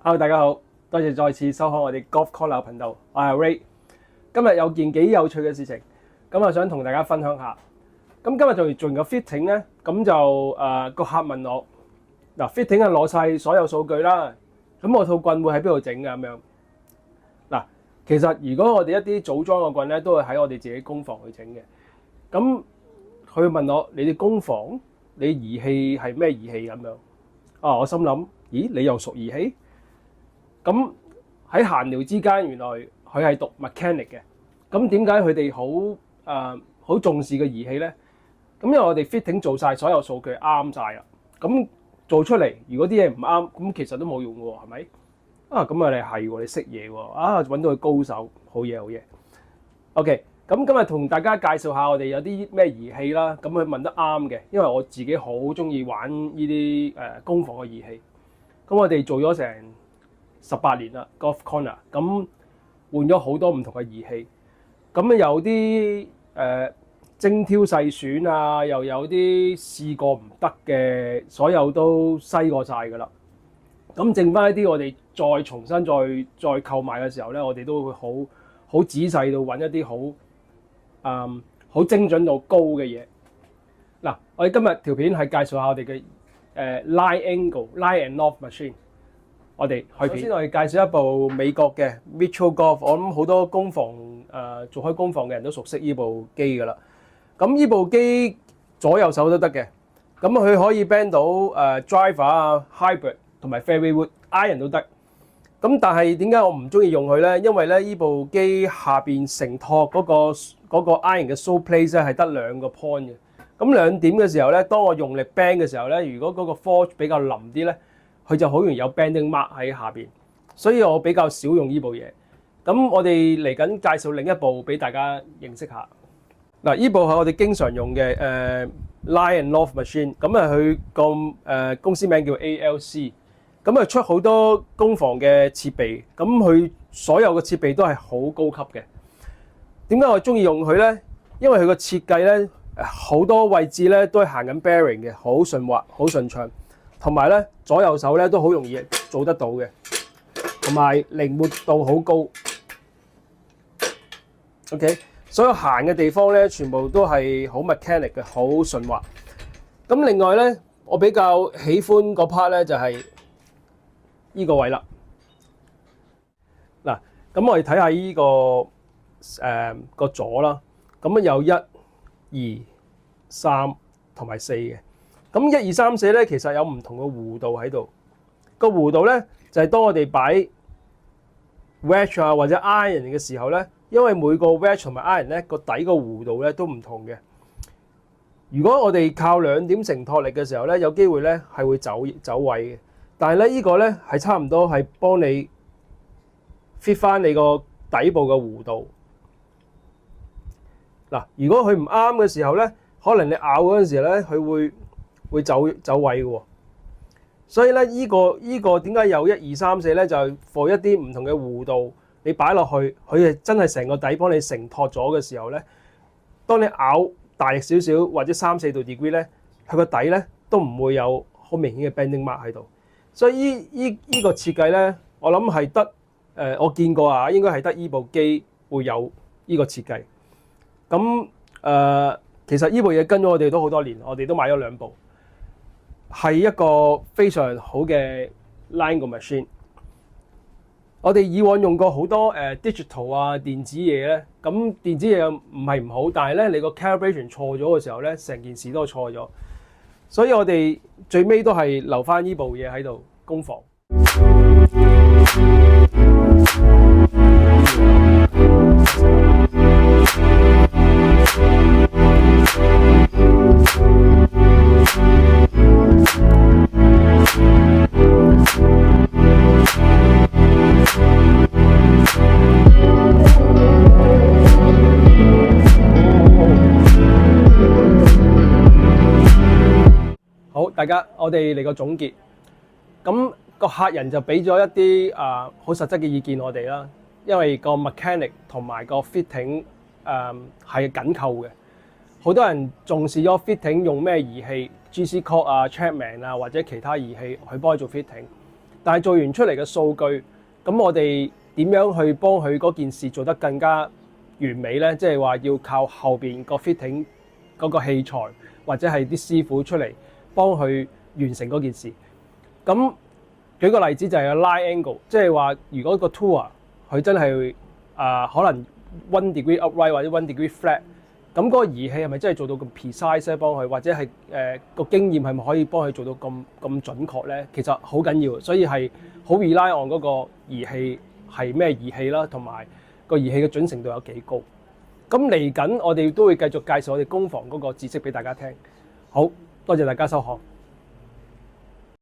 Hello， 大家好，多謝再次收看我哋 Golf Corner 頻道，我係 Ray。今日有件幾有趣嘅事情，咁想同大家分享下。咁今日做完個 fitting 咧，咁就個客問我嗱 fitting 係攞晒所有數據啦，咁我套棍會喺邊度整㗎咁樣？嗱，其實如果我哋一啲組裝嘅棍咧，都係喺我哋自己工房去整嘅。咁佢問我：你哋工房你儀器係咩儀器咁樣？我心諗，咦，你又熟儀器？咁喺閒聊之間，原來佢係讀 mechanic 嘅。咁點解佢哋好重視嘅儀器咧？咁因為我哋 fitting 做晒所有數據啱晒啦。咁做出嚟，如果啲嘢唔啱，咁其實都冇用嘅喎，係咪？咁你係喎，你識嘢喎，揾到佢高手，好嘢好嘢。OK， 咁今日同大家介紹下我哋有啲咩儀器啦。咁佢問得啱嘅，因為我自己好中意玩呢啲工房嘅儀器。咁我哋做咗成18年啦 Golf Corner， 咁換咗好多唔同嘅儀器，咁有啲精挑細選啊，又有啲試過唔得嘅，所有都篩過晒㗎啦。咁剩翻一啲我哋再重新再購買嘅時候咧，我哋都會好仔細到揾一啲好精準度高嘅嘢。嗱，我哋今日條片係介紹下我哋嘅Line Angle Line and Loft Machine。我哋去片。首先我哋介紹一部美國嘅 Mitchell Golf， 我諗好多工房做開工房嘅人都熟悉呢部機㗎啦。咁呢部機左右手都得嘅，咁佢可以 band 到driver 啊、hybrid 同埋 fairway wood iron 都得。咁但係點解我唔中意用佢咧？因為咧呢部機下邊承托嗰個 iron 嘅 sole place 咧係得2個 point 嘅。咁2點嘅時候咧，當我用力 band 嘅時候咧，如果嗰個 forge 比較腍啲咧，佢就好容易有 banding mark 喺下邊，所以我比較少用呢部嘢。咁我哋嚟緊介紹另一部俾大家認識下。嗱，呢部係我哋經常用嘅Line and Loft Machine。咁佢個公司名叫 ALC。咁出好多工房嘅設備，咁佢所有嘅設備都係好高級嘅。點解我中意用佢咧？因為佢個設計咧好多位置咧都係行緊 bearing 嘅，好順滑、好順暢。同埋咧，左右手咧都好容易做得到嘅，同埋靈活度好高。OK， 所有行嘅地方咧，全部都係好 mechanic 嘅，好順滑。咁另外咧，我比較喜歡嗰 part 咧就係呢個位啦。嗱，咁我哋睇下呢個個座啦。咁有1、2、3同埋4嘅。咁1、2、3、4咧，其實有唔同嘅弧度喺度。個弧度咧就係當我哋擺 wedge 啊或者 iron 嘅時候咧，因為每個 wedge 同埋 iron 咧個底個弧度咧都唔同嘅。如果我哋靠2點承托力嘅時候咧，有機會咧係會走位嘅。但係咧呢個咧係差唔多係幫你 fit 翻你個底部嘅弧度。嗱，如果佢唔啱嘅時候咧，可能你咬嗰陣時咧，佢會走位嘅喎，所以咧呢個點解有1、2、3、4咧？就係 for 一啲唔同嘅弧度，你擺落去，佢係真係成個底幫你承托咗嘅時候咧，當你咬大力少少或者3、4度 degree 咧，佢個底咧都唔會有好明顯嘅 bending mark 喺度。所以呢個設計咧，我諗係得我見過啊，應該係得呢部機會有呢個設計。咁其實呢部嘢跟咗我哋都好多年，我哋都買咗2部。係一個非常好嘅 line 個 machine。我哋以往用過好多digital 啊電子嘢咧，咁電子嘢又唔係唔好，但係咧你個 calibration 錯咗嘅時候咧，成件事都錯咗。所以我哋最尾都係留翻呢部嘢喺度工房。好，大家，我哋嚟個總結。咁個客人就俾咗一啲好實質嘅意見我哋啦，因為個 mechanic 同埋個 fitting 係緊扣嘅。好多人重視咗 fitting 用咩儀器 ，GC Cord 啊、Chapman 啊或者其他儀器去幫佢做 fitting。但係做完出嚟嘅數據，咁我哋點樣去幫佢嗰件事做得更加完美咧？即係話要靠後邊個 fitting 嗰個器材或者係啲師傅出嚟幫佢完成嗰件事。咁舉個例子就係個 line angle，即係話如果個 tour 佢真係可能 1 degree upright 或者1 degree flat， 咁嗰個儀器係咪真係做到咁 precise 咧？幫佢或者係個經驗係咪可以幫佢做到咁準確咧？其實好緊要，所以係好 rely on 嗰個儀器係咩儀器啦，同埋個儀器嘅準程度有幾高。咁嚟緊我哋都會繼續介紹我哋工房嗰個知識俾大家聽。好多謝大家收看。